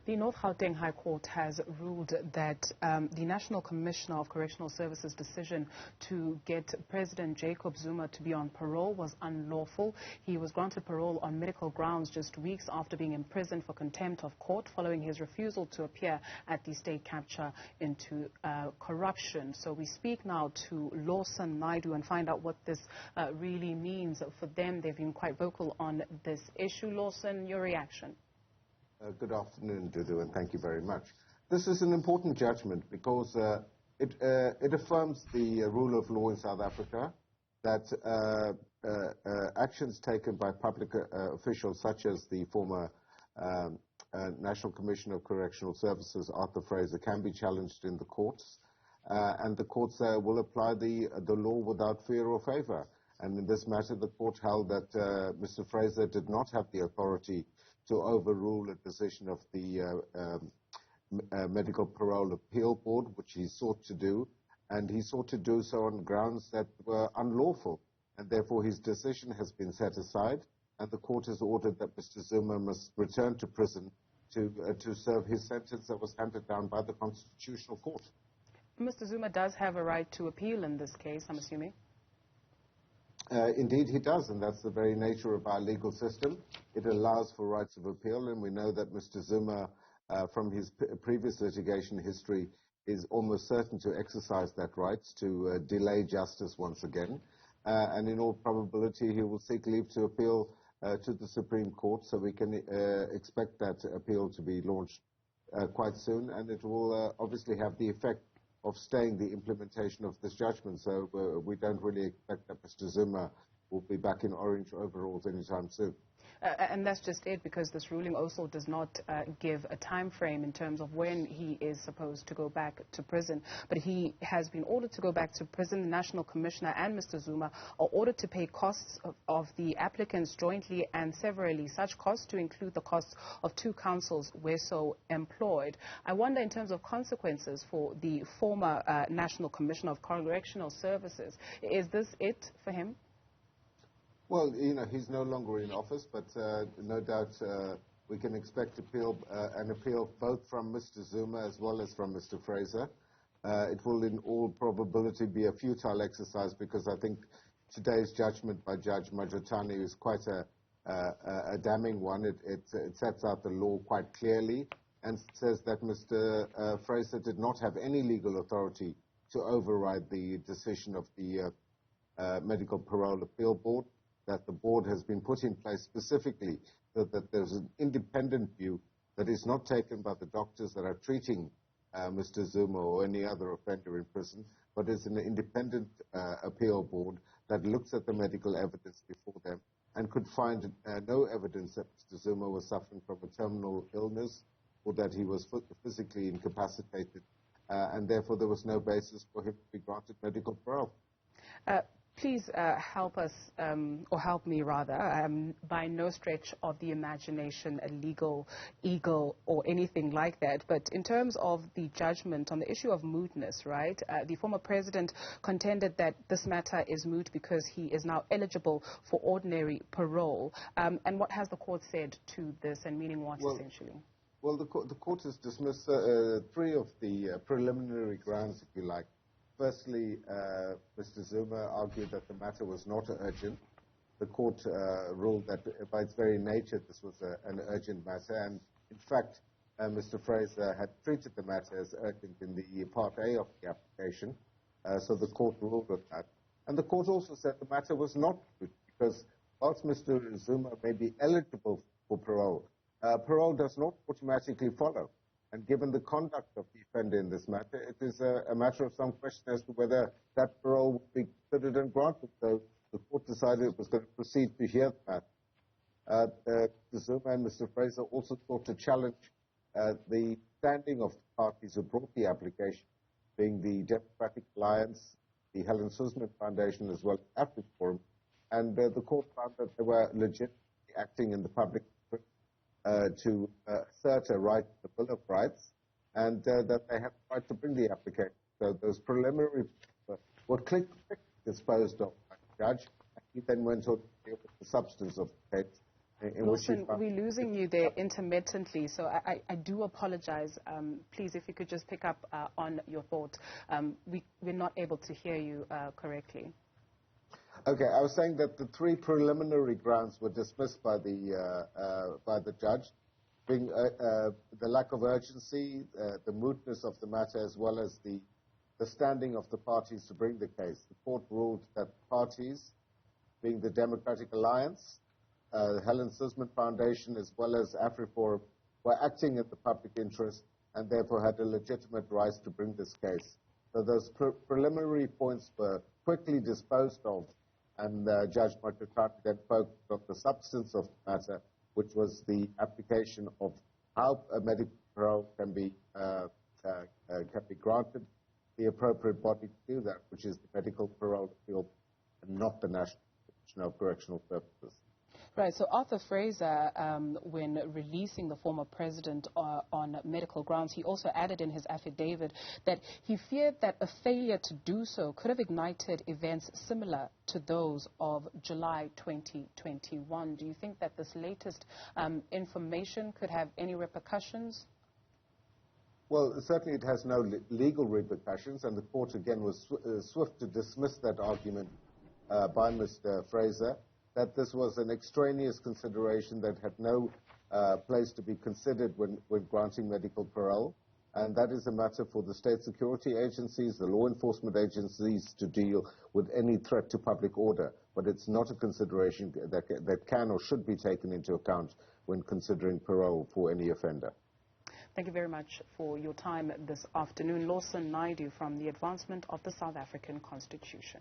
The North Gauteng High Court has ruled that the National Commissioner of Correctional Services' decision to get President Jacob Zuma to be on parole was unlawful. He was granted parole on medical grounds just weeks after being imprisoned for contempt of court following his refusal to appear at the state capture into corruption. So we speak now to Lawson Naidoo and find out what this really means for them. They've been quite vocal on this issue. Lawson, your reaction? Good afternoon, Dudu, and thank you very much. This is an important judgment because it affirms the rule of law in South Africa, that actions taken by public officials such as the former National Commissioner of Correctional Services, Arthur Fraser, can be challenged in the courts, and the courts will apply the law without fear or favor. And in this matter, the court held that Mr. Fraser did not have the authority to overrule a decision of the Medical Parole Appeal Board, which he sought to do, and he sought to do so on grounds that were unlawful, and therefore his decision has been set aside, and the court has ordered that Mr. Zuma must return to prison to serve his sentence that was handed down by the Constitutional Court. Mr. Zuma does have a right to appeal in this case, I'm assuming? Indeed, he does, and that's the very nature of our legal system. It allows for rights of appeal, and we know that Mr. Zuma, from his previous litigation history, is almost certain to exercise that right to delay justice once again. And in all probability, he will seek leave to appeal to the Supreme Court, so we can expect that appeal to be launched quite soon, and it will obviously have the effect of staying the implementation of this judgment. So we don't really expect that Mr. Zuma will be back in orange overalls anytime soon. And that's just it, because this ruling also does not give a time frame in terms of when he is supposed to go back to prison. But he has been ordered to go back to prison. The National Commissioner and Mr. Zuma are ordered to pay costs of the applicants jointly and severally, such costs to include the costs of 2 counsels where so employed. I wonder, in terms of consequences for the former National Commissioner of Correctional Services, is this it for him? Well, you know, he's no longer in office, but no doubt we can expect an appeal both from Mr. Zuma as well as from Mr. Fraser. It will in all probability be a futile exercise, because I think today's judgment by Judge Majotani is quite a damning one. It sets out the law quite clearly and says that Mr. Fraser did not have any legal authority to override the decision of the Medical Parole Appeal Board, that the board has been put in place specifically so that there's an independent view that is not taken by the doctors that are treating Mr. Zuma or any other offender in prison, but it's an independent appeal board that looks at the medical evidence before them and could find no evidence that Mr. Zuma was suffering from a terminal illness or that he was physically incapacitated, and therefore there was no basis for him to be granted medical parole. Please help us, or help me rather, by no stretch of the imagination a legal eagle or anything like that. But in terms of the judgment on the issue of mootness, right, the former president contended that this matter is moot because he is now eligible for ordinary parole. And what has the court said to this, and meaning what, essentially? Well, the court has dismissed 3 of the preliminary grounds, if you like. Firstly, Mr. Zuma argued that the matter was not urgent. The court ruled that by its very nature this was an urgent matter, and in fact Mr. Fraser had treated the matter as urgent in the Part A of the application, so the court ruled on that. And the court also said the matter was not moot, because whilst Mr. Zuma may be eligible for parole, parole does not automatically follow. And given the conduct of the offender in this matter, it is a matter of some question as to whether that parole would be considered and granted. So the court decided it was going to proceed to hear that. Mr. Zuma and Mr. Fraser also sought to challenge the standing of the parties who brought the application, being the Democratic Alliance, the Helen Suzman Foundation, as well as Africa Forum. And the court found that they were legitimately acting in the public to assert a right to the Bill of Rights, and that they had the right to bring the application. So those preliminary were quickly disposed of by the judge, and he then went on to deal with the substance of the case in which he Lawson, we're losing you there intermittently, so I do apologize. Please, if you could just pick up on your thought. We're not able to hear you correctly. Okay, I was saying that the 3 preliminary grounds were dismissed by the judge, being the lack of urgency, the mootness of the matter, as well as the standing of the parties to bring the case. The court ruled that parties, being the Democratic Alliance, the Helen Suzman Foundation, as well as AfriForum, were acting in the public interest and therefore had a legitimate right to bring this case. So those preliminary points were quickly disposed of, and Judge McCarthy then focused on the substance of the matter, which was the application of how a medical parole can be granted, the appropriate body to do that, which is the Medical Parole Appeal, and not the National Commission of Correctional Services. Right, so Arthur Fraser, when releasing the former president on medical grounds, he also added in his affidavit that he feared that a failure to do so could have ignited events similar to those of July 2021. Do you think that this latest information could have any repercussions? Well, certainly it has no legal repercussions, and the court again was swift to dismiss that argument by Mr. Fraser, that this was an extraneous consideration that had no place to be considered when granting medical parole, and that is a matter for the state security agencies, the law enforcement agencies to deal with any threat to public order, but it's not a consideration that can or should be taken into account when considering parole for any offender. Thank you very much for your time this afternoon. Lawson Naidoo from the Advancement of the South African Constitution.